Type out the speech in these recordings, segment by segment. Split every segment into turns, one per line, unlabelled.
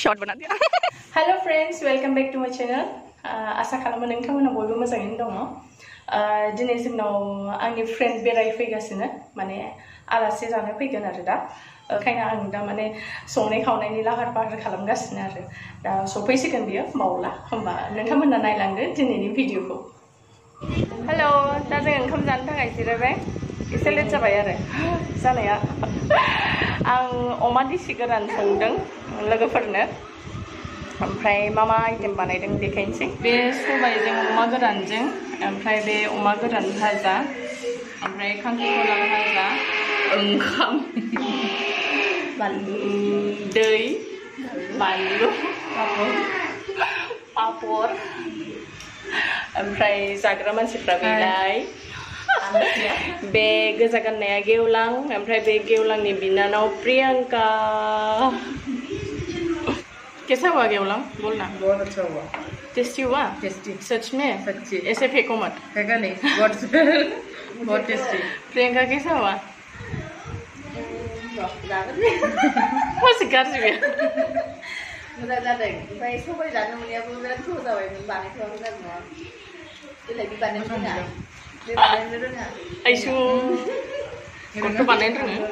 Short बना दिया।
Hello friends, welcome back to my channel. आशा खालामो नोंथांमोना बयबो मोजाङैनो दङ। दिनै जोंनाव आंनि फ्रेन्ड बेरायफैगासिनो, माने आलासि जानो फैगोन आरो दा। ओंखायनो आं दा माने संनाय खावनायनि लाहार फाहार खालामगासिनो आरो दा सफैसिगोन बियो बावला। होमबा नोंथांमोना नायलांदो दिनैनि भिडिअखौ। हेलो, दा जों ओंखाम जानो थाखाय जिरायबाय। एसे लेट जाबाय आरो जानाया। आं अमा देसि गोरान संदों लोगोफोरनो। ओमफ्राय मा आइटेम बानायदों देखायनोसै। बे सबायजों अमा गोरानजों, ओमफ्राय बे अमा गोरान भाजा, ओमफ्राय खांख्रिखला भाजा, ओंखाम, दै, बानलु, पापर, ओमफ्राय जाग्रा मानसिफ्रा बेलाय बे गोजा गाननाया गेवलां, ओमफ्राय बे गेवलांनि बिनानाव प्रियंका। कैसा हुआ गेवलां? बोलना।
बहुत अच्छा हुआ।
टेस्टी हुआ?
टेस्टी।
सच में?
सच्ची।
ऐसे फेंको मत।
फेंका नहीं, बहुत टेस्टी।
प्रियंका कैसा हुआ? masih गाज्रि बे।
मोजां जादों। ओमफ्राय सबाय जानो मोनैयाबो बिराद गोथाव जाबायमोन, बानायथ'वाखै जादों नङा। देलाय बे बानायनो रोङा। बे बानायनो रोङा।
आइसु गथ' बानायनो रोङो।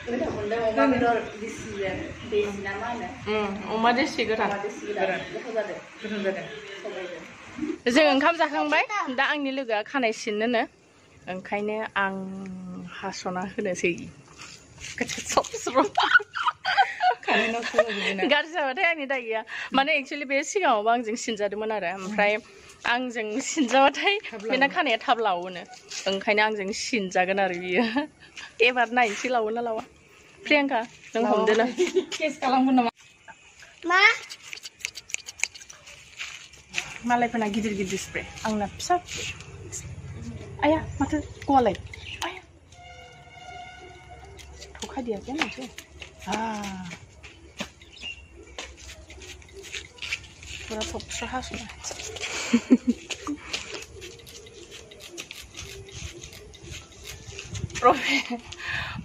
गोथाव मोनदों अमा बेदर देसिजों, देसि ना मा होनो?
अमा देसि गोरान।
अमा देसि गोरान। गोथाव जादों। गोथाव जादों। सबायजों।
जों ओंखाम जाखांबाय। दा आंनि लोगोआ खानाय सिननोनो, ओंखायनो आं हास'ना होनोसै। गाज्रि जाबाथाय आंनि दाय गैया। माने एक्सुवेलि बे सिगाङावबो आंजों सिनजादोंमोन आरो, ओमफ्राय आंजों सिनजाबाथाय बेना खानाया थाब लावोनो, ओंखायनो आंजों सिनजागोन आरो बियो। एबार नायनोसै लावो ना लावा। प्रियंका नों हमदोनो।
केस खालामगोन नामा?
मा? मालायफोरना गिदिर गिदिर स्प्रे, आंना फिसा। आया माथो गवालाय। आया थखा दिया क्या मुझे? पूरा थोबस्रा हास'ना।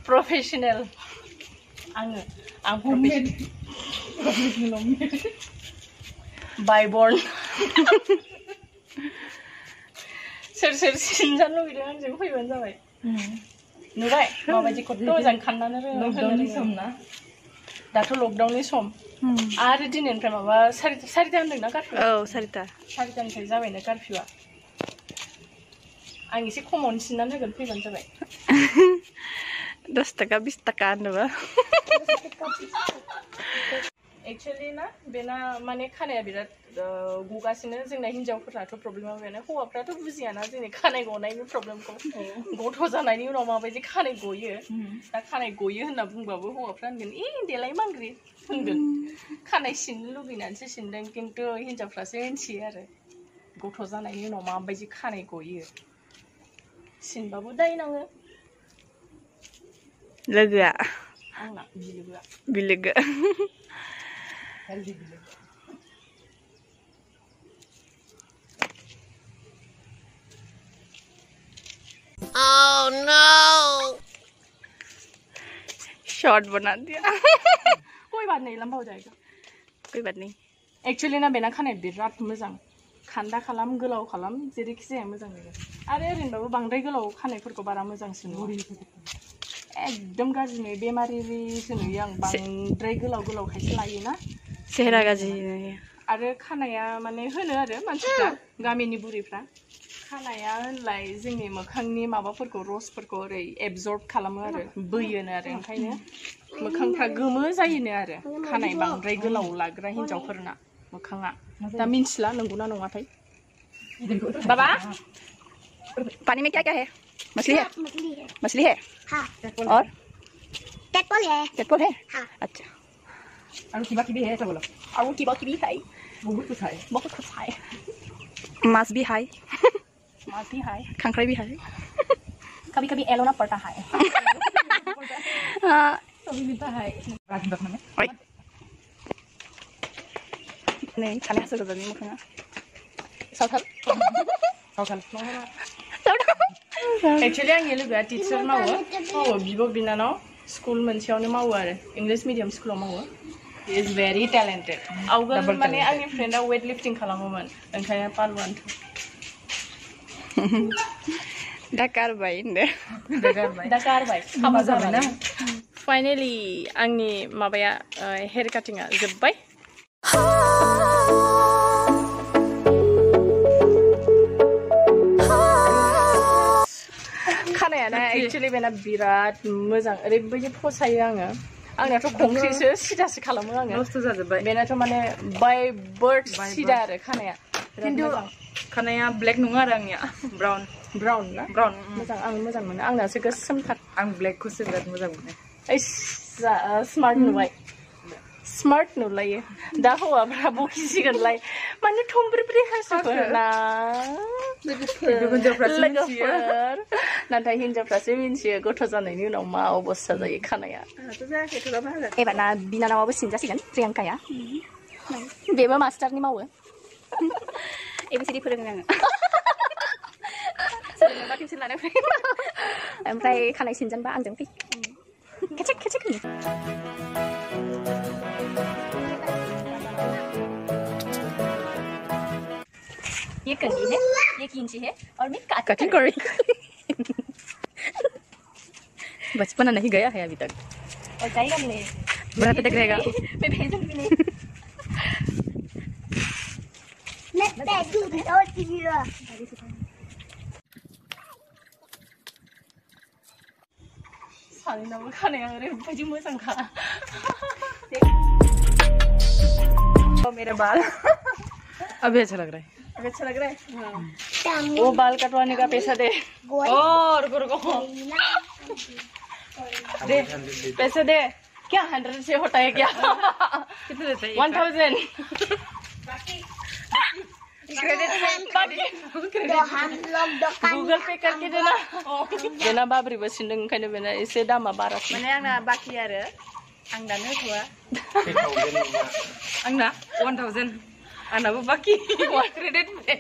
प्रोफेशनल आङो, आं प्रोफेशनल बाय बर्न। सोर सोर सिनजानो लुगैदों आंजों फैबानो जाबाय। नुबाय माबायदि खथ' मोजां खाननानै लकडाउननि सम ना, दाथ' लकडाउननि सम। आरो दिनैनिफ्राय माबा सारिता होनदोंना गारफिउआ? औ सारितानिफ्राय जाबायनो गारफिउआ। आं एसे खमावनो सिननानै होगोन, फैबानो जाबाय।
10 taka 20 taka होनोबा।
एक्चुअली ना बेना माने खानाया बिराद गगासिनो। जोंना हिन्जावफोरनाथ' प्रब्लेमा बेनो, हौवाफ्राथ' बुजियाना जोंनि खानाय गनायनि प्रब्लेमखौ। गथ' जानायनि उनाव माबायदि खानाय गयो। दा खानाय गयो होनना बुंबाबो हौवाफ्रा होनगोन देलाय मांग्रि होनगोन। खानाय सिननो लुगैनानैसो सिनदों, खिन्थु हिन्जावफ्रासो मिन्थियो आरो गथ' जानायनि उनाव माबायदि खानाय गयो। सिनबाबो दाय नाङो।
लोगोआ
आंना बिलोगोआ।
बिलोगो।
Oh no!
शॉर्ट बना दिया।
कोई बात नहीं, लंबा हो जाएगा।
कोई बात नहीं।
एक्चुअली ना बेना खानाय बिराद मोजां। खान्दा खालाम, गोलाव खालाम, जेरैखि जाया मोजां नुयो। आरो ओरैनोबाबो बांद्राय गोलाव खानायफोरखौ बारा मोजांसिन नुयो। एकदम गाज्रि नुयो, बेमारिसो नुयो आं। बांद्राय गोलाव खायसे लायोना,
सेहेरा गाज्रि नुयो।
आरो खानाया माने होनो आरो मानसिफ्रा, गामिनि बुरैफ्रा, खानाया होनलाय जोंनि मोखांनि माबाफोरखौ रसफोरखौ ओरै एबजर्ब खालामो आरो बोयोनो आरो, ओंखायनो मोखांफ्रा गोमो जायोनो आरो खानाय बांद्राय गोलाव लाग्रा हिन्जावफोरना मोखाङा। दा मिन्थिला नंगौना नङाथाय। बाबा
पानी में क्या क्या है? मछली है? मछली है?
हाँ।
और
कैटबॉल है।
कैटबॉल है?
हाँ।
अच्छा।
और किबा किबी है, ऐसा बोलो।
और की बात भी है,
बहुत कुछ है।
बहुत कुछ है।
मांस भी है,
मांस भी है,
खांखराई भी है।
कभी कभी एलोना पड़ता है।
कभी मिलता है। राजदत्त में
नहीं खाने से ज़्यादा नहीं मुखना।
सावथाल। एक्चुअली आंनि लोगोआ टिचार मावो बिब' बिनानाव। स्कुल मोनसेयावनो मावो आरो इंलिश मिडियाम स्कुलाव मावो
He is very talented.
आवगोल माने आंनि फ्रेन्डआ वेट लिफ्टिं खालामोमोन ओंखायनो पालवान
दा गारबाय होनदो
दा गारबाय हाबा जाबाय फाइनालि आंनि माबाया हेयार काटिंआ जोब्बाय खानायाना एक्चुअली बेना बिराद मोजां ओरैबायदि फसायो आङो आंनाथ' खंसेसो सिदासो खालामो आङो
नस्थ' जाजोब्बाय
बेनाथ' माने बाय बार्ड सिदा आरो खानाया
खिन्थु खानाया ब्लेक नङा आरो आंनिया
ब्राउन ना
ब्राउन
मोजां आं मोजां मोनो आंनासो गोसोमथार
आं ब्लेकखौसो बिराद मोजां मोनो
स्मार्ट नुबाय स्मार्ट नुलायो दा हौवाफ्रा बखिसिगोनलाय माने थंब्रै हासिफोरना लोगोफोर नाथाय हिनजावफ्रासो मिन्थियो गथ' जानायनि उनाव मा अबस्था जायो खानाया
एबारना बिनानावाबो सिनजासिगोन प्रियांकाया बेबो मास्टारनि मावो एबिसिडि फोरोङो आङो सोलोंनोबा टिउसन लानो फै ओमफ्राय खानाय सिनजानोबा आंजों फै खेचेक खेचेक ये कंघी है ये कींची है और मैं कटिंग कर रही हूँ बचपना नहीं गया है अभी तक और जाएगा नहीं बुढ़ापे तक रहेगा मैं भेजूंगी नहीं
सानैनाबो खानाया ओरैबायदि मोजांखा
मेरा बाल अभी अच्छा लग रहा है
अच्छा लग रहा है वो बाल कटवाने का पैसा दे और रुको दे पैसे दे क्या 100 से होता है क्या
कितने देते हैं
1000 गूगल पे करके देना बाबरी बसिनदों ओंखायनो बेना एसे दामा बारासिन
माने आंना बाखि आरो आं दानो होथ'आ आंना 1000 आंनाबो बाखि क्रेडिट पे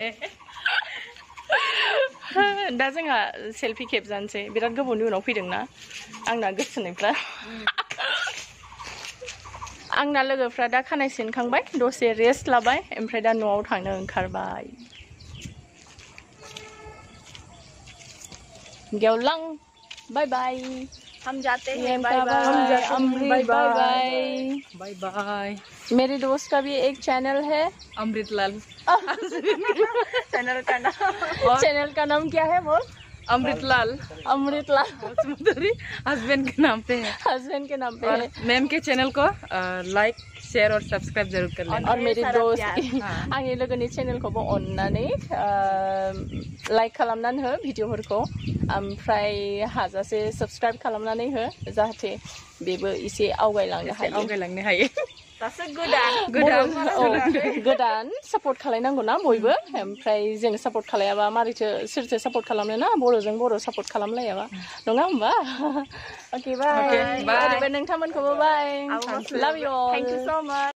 दा जोंहा सेल्फि खेबजानोसै बिराद गोबावनि उनाव फैदोंना आंना गोसोनायफ्रा आंना लोगोफ्रा दा खानाय सिनखांबाय दसे रेस्ट लाबाय ओमफ्राय दा न'आव थांनो ओंखारबाय गेवलां बाय बाय
हम जाते हैं
बाय बाय अमृत बाय बाय
बाय बाय
मेरे दोस्त का भी एक चैनल है
अमृतलाल
चैनल का नाम क्या है बोल
अमृतलाल हस्बैंड के नाम पे है और मैम के चैनल को लाइक शेयर और सब्सक्राइब जरूर कर लेना
और मेरे दोस्त आंनि लोगोनि चैनलखौबो अन्नानै लाइक खालामनानै हो भिडिअफोरखौ ओमफ्राय हाजासे सब्सक्राइब खालामनानै हो जाहाथे बेबो एसे आवगायलांनो हायो
दासो
गोदान सापर्ट खालायनांगौ ना बयबो ओमफ्राय जों सापर्ट खालायाबा मारैथो सोरथो सापर्ट खालामनो ना बर'जों बर' सापर्ट खालामलायाबा नङा होमबा अके बाय नोंथांमोनखौबो बाय लाभ इउ
थैंक यू सो मच